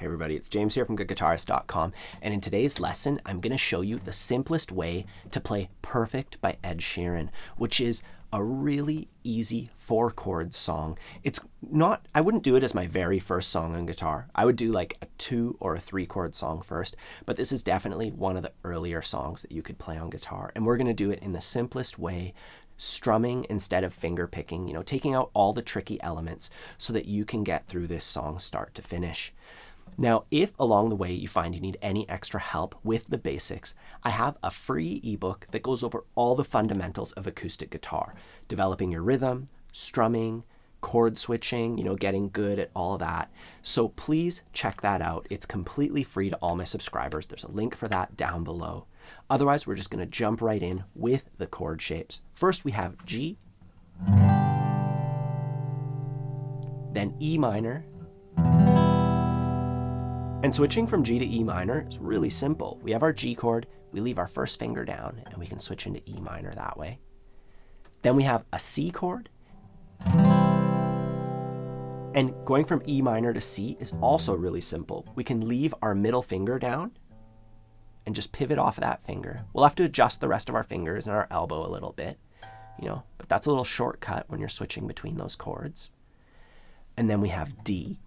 Hey everybody, it's James here from GoodGuitarist.com, and in today's lesson, I'm going to show you the simplest way to play Perfect by Ed Sheeran, which is a really easy 4-chord song. It's not, I wouldn't do it as my very first song on guitar. I would do like a 2 or a 3-chord song first, but this is definitely one of the earlier songs that you could play on guitar, and we're going to do it in the simplest way, strumming instead of finger picking, taking out all the tricky elements so that you can get through this song start to finish. Now, if along the way you find you need any extra help with the basics, I have a free ebook that goes over all the fundamentals of acoustic guitar, developing your rhythm, strumming, chord switching, getting good at all of that. So please check that out. It's completely free to all my subscribers. There's a link for that down below. Otherwise, we're just going to jump right in with the chord shapes. First, we have G, then E minor. And switching from G to E minor is really simple. We have our G chord, we leave our first finger down, and we can switch into E minor that way. Then we have a C chord. And going from E minor to C is also really simple. We can leave our middle finger down and just pivot off of that finger. We'll have to adjust the rest of our fingers and our elbow a little bit, but that's a little shortcut when you're switching between those chords. And then we have D.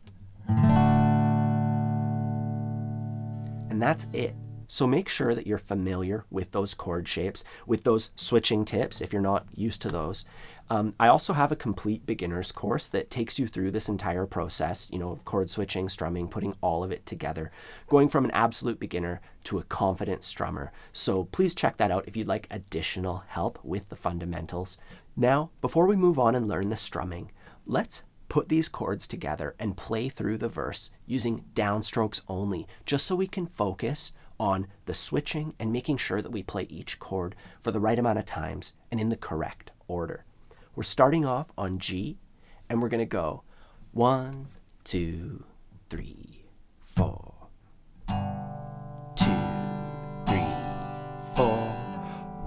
And that's it. So make sure that you're familiar with those chord shapes, with those switching tips if you're not used to those. I also have a complete beginner's course that takes you through this entire process, chord switching, strumming, putting all of it together, going from an absolute beginner to a confident strummer. So please check that out if you'd like additional help with the fundamentals. Now, before we move on and learn the strumming, let's put these chords together and play through the verse using downstrokes only, just so we can focus on the switching and making sure that we play each chord for the right amount of times and in the correct order. We're starting off on G, and we're going to go 1, 2, 3, 4. 2, 3, 4.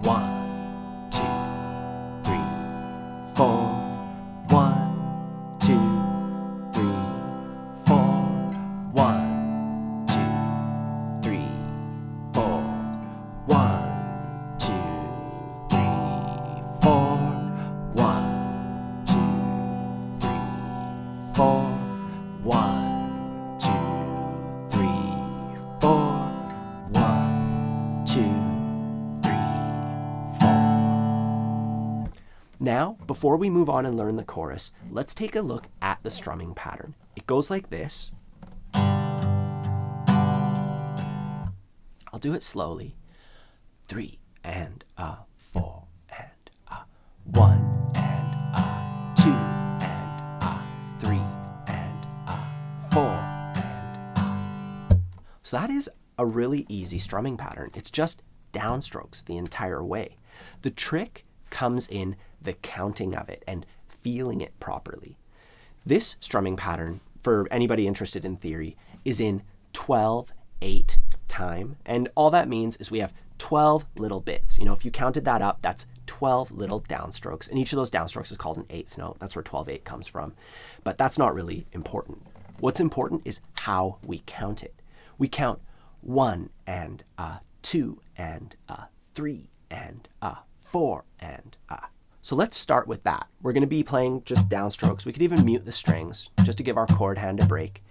1, 2, 3, 4. 1, 2, 3, 4. 1, 2, 3, 4. 1, 2, 3, 4. 1, 2, 3, 4. 1, 2, 3, 4. 1, 2, 3, 4. Now, before we move on and learn the chorus, let's take a look at the strumming pattern. It goes like this. I'll do it slowly. 3 and a, 4 and a, 1 and a, 2 and a, 3 and a, 4 and a. So that is a really easy strumming pattern. It's just downstrokes the entire way. The trick comes in the counting of it and feeling it properly. This strumming pattern, for anybody interested in theory, is in 12/8 time. And all that means is we have 12 little bits. If you counted that up, that's 12 little downstrokes. And each of those downstrokes is called an eighth note. That's where 12/8 comes from. But that's not really important. What's important is how we count it. We count 1 and a, 2 and a, 3 and a, 4 and a. So let's start with that. We're going to be playing just downstrokes. We could even mute the strings just to give our chord hand a break.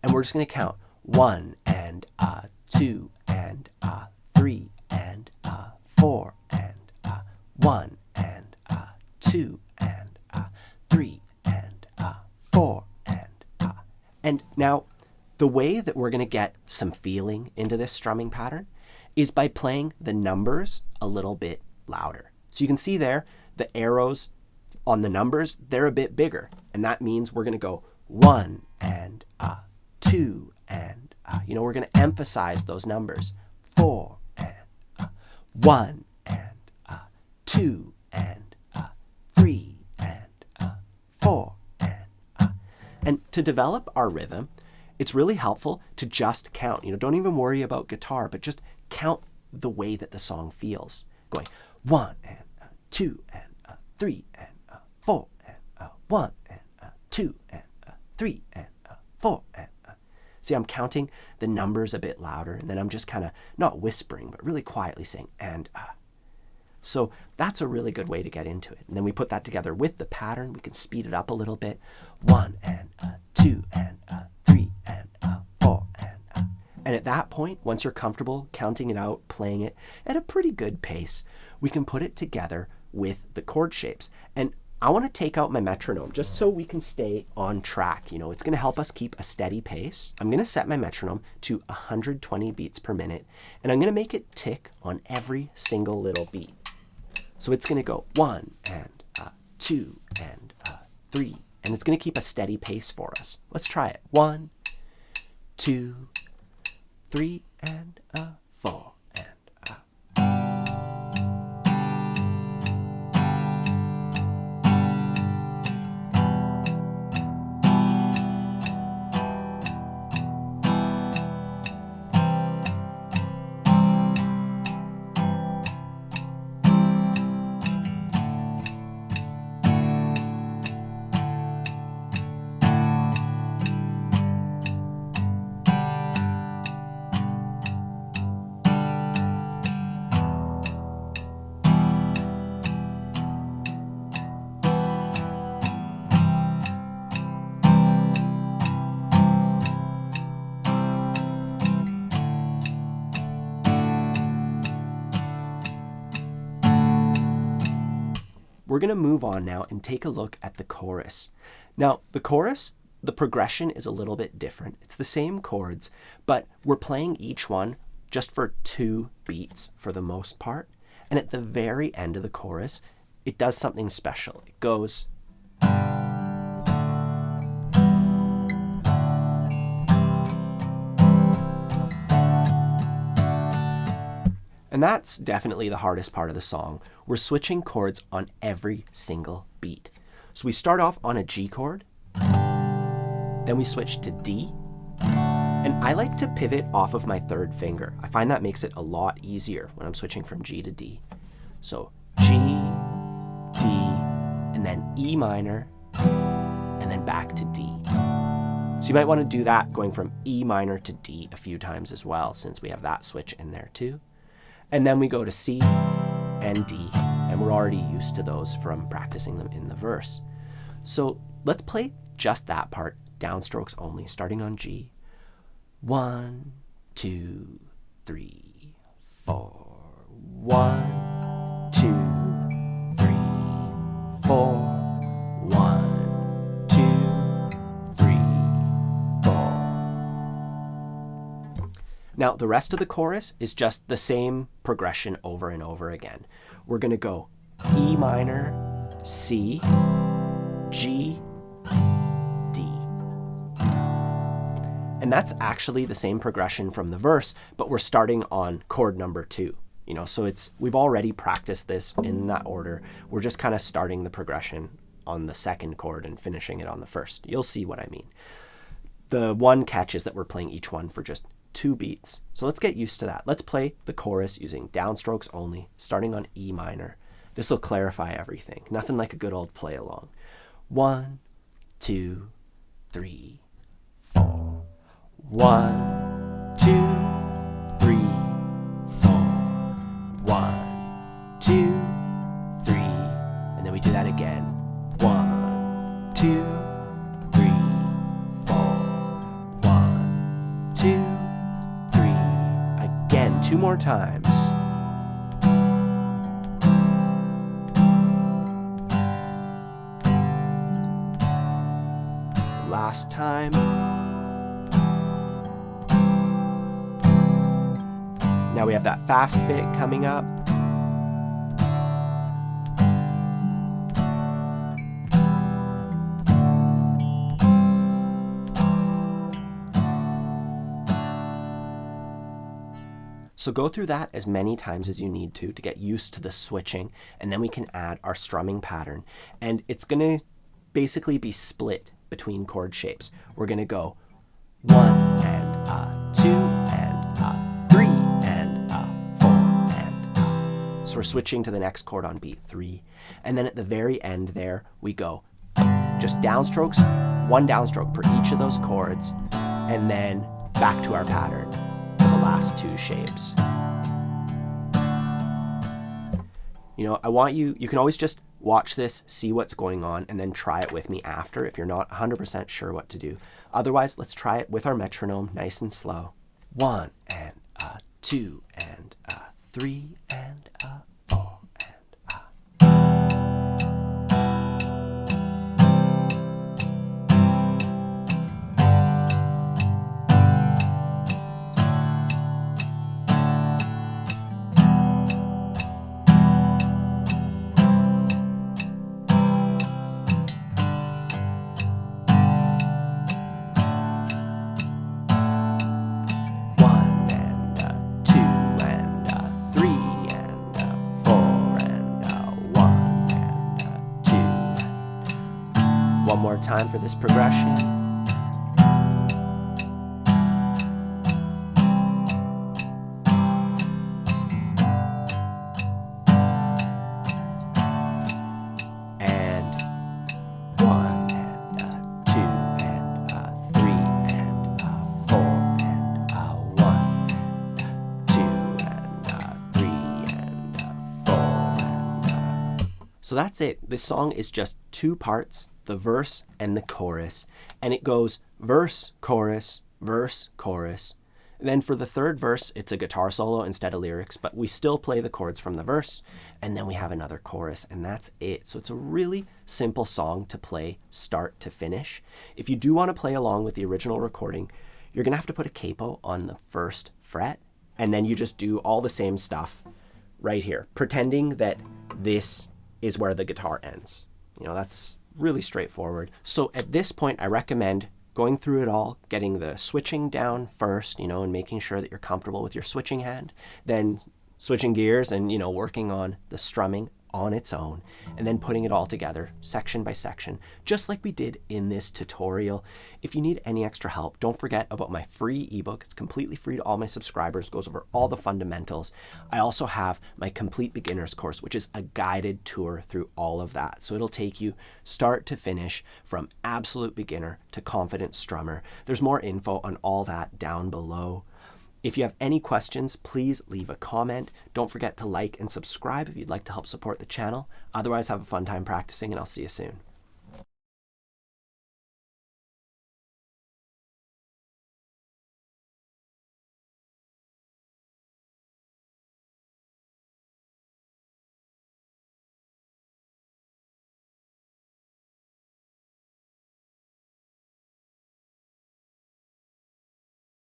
And we're just going to count 1 and a, 2 and a, 3 and a, 4 and a, 1 and a, 2 and a, 3 and a, 4 and a. And now, the way that we're going to get some feeling into this strumming pattern is by playing the numbers a little bit louder. So you can see there, the arrows on the numbers, they're a bit bigger. And that means we're going to go 1 and a, 2 and a. We're going to emphasize those numbers. 4 and a, 1 and a, 2 and a, 3 and a, 4 and a. And to develop our rhythm, it's really helpful to just count. Don't even worry about guitar, but just count the way that the song feels. Going 1 and 2 and 3 and 4 and 1 and 2 and 3 and 4 and See, I'm counting the numbers a bit louder, and then I'm just kind of not whispering, but really quietly saying, and So that's a really good way to get into it. And then we put that together with the pattern. We can speed it up a little bit. 1 and 2 and 3 and 4 and. And at that point, once you're comfortable counting it out, playing it at a pretty good pace, we can put it together with the chord shapes. And I want to take out my metronome just so we can stay on track. You know, it's going to help us keep a steady pace. I'm going to set my metronome to 120 beats per minute, and I'm going to make it tick on every single little beat. So it's going to go 1 and 2 and 3, and it's going to keep a steady pace for us. Let's try it. 1, 2, 3, and 4. We're going to move on now and take a look at the chorus. Now, the chorus, the progression is a little bit different. It's the same chords, but we're playing each one just for 2 beats for the most part. And at the very end of the chorus, it does something special. It goes... And that's definitely the hardest part of the song. We're switching chords on every single beat. So we start off on a G chord, then we switch to D, and I like to pivot off of my 3rd finger. I find that makes it a lot easier when I'm switching from G to D. So G, D, and then E minor, and then back to D. So you might want to do that going from E minor to D a few times as well, since we have that switch in there too. And then we go to C and D, and we're already used to those from practicing them in the verse. So let's play just that part, downstrokes only, starting on G. 1, 2, 3, 4. 1, 2, 3, 4. 1, 2, 3, 4. Now, the rest of the chorus is just the same progression over and over again. We're going to go E minor, C, G, D. And that's actually the same progression from the verse, but we're starting on chord number 2. You know, so we've already practiced this in that order. We're just kind of starting the progression on the 2nd chord and finishing it on the 1st. You'll see what I mean. The one catch is that we're playing each one for just 2 beats. So let's get used to that. Let's play the chorus using downstrokes only, starting on E minor. This will clarify everything. Nothing like a good old play along. 1, 2, 3, 4. 1, 2, 3, 4. 1, 2, 3. And then we do that again. 1, 2, 3, 4. 1, 2, 2 more times. Last time. Now we have that fast bit coming up. So go through that as many times as you need to get used to the switching, and then we can add our strumming pattern. And it's going to basically be split between chord shapes. We're going to go 1 and 2 and 3 and 4 and. So we're switching to the next chord on beat 3. And then at the very end there, we go just downstrokes, 1 downstroke per each of those chords, and then back to our pattern for the last two shapes. You know, I want you can always just watch this, see what's going on, and then try it with me after if you're not 100% sure what to do. Otherwise, let's try it with our metronome, nice and slow. 1 and 2 and 3 and 4 and one more time for this progression. And 1 and 2 and 3 and 4 and 1 and 2 and 3 and 4 and So that's it. This song is just two parts, the verse and the chorus, and it goes verse, chorus, verse, chorus. And then for the third verse, it's a guitar solo instead of lyrics, but we still play the chords from the verse, and then we have another chorus, and that's it. So it's a really simple song to play start to finish. If you do want to play along with the original recording, you're gonna have to put a capo on the first fret, and then you just do all the same stuff right here, pretending that this is where the guitar ends. You know, that's really straightforward. So at this point, I recommend going through it all, getting the switching down first, you know, and making sure that you're comfortable with your switching hand, then switching gears and, you know, working on the strumming on its own, and then putting it all together section by section, just like we did in this tutorial. If you need any extra help, don't forget about my free ebook. It's completely free to all my subscribers, goes over all the fundamentals. I also have my complete beginners course, which is a guided tour through all of that. So it'll take you start to finish from absolute beginner to confident strummer. There's more info on all that down below. If you have any questions, please leave a comment. Don't forget to like and subscribe if you'd like to help support the channel. Otherwise, have a fun time practicing, and I'll see you soon.